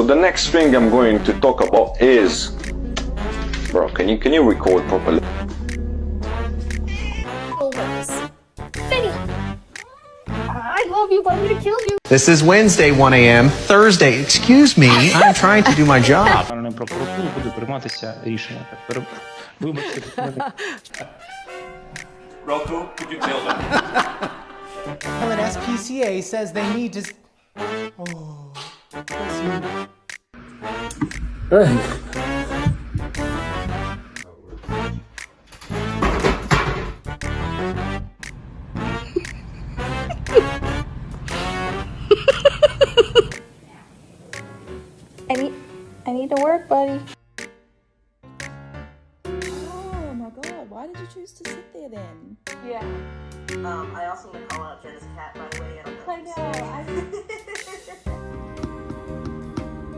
So the next thing I'm going to talk about is, bro, can you record properly? Benny, I love you, but I'm gonna kill you. This is Wednesday, 1 a.m. Thursday, excuse me, I'm trying to do my job. Національної прокуратури буде прийматися рішення. Вибачте, Roku, could you tell them? Well, an SPCA says they need to. Oh, bless you. I need to work, buddy. Oh my god, why did you choose to sit there then? Yeah. I also want to call out Jenna's cat, by the way. I know.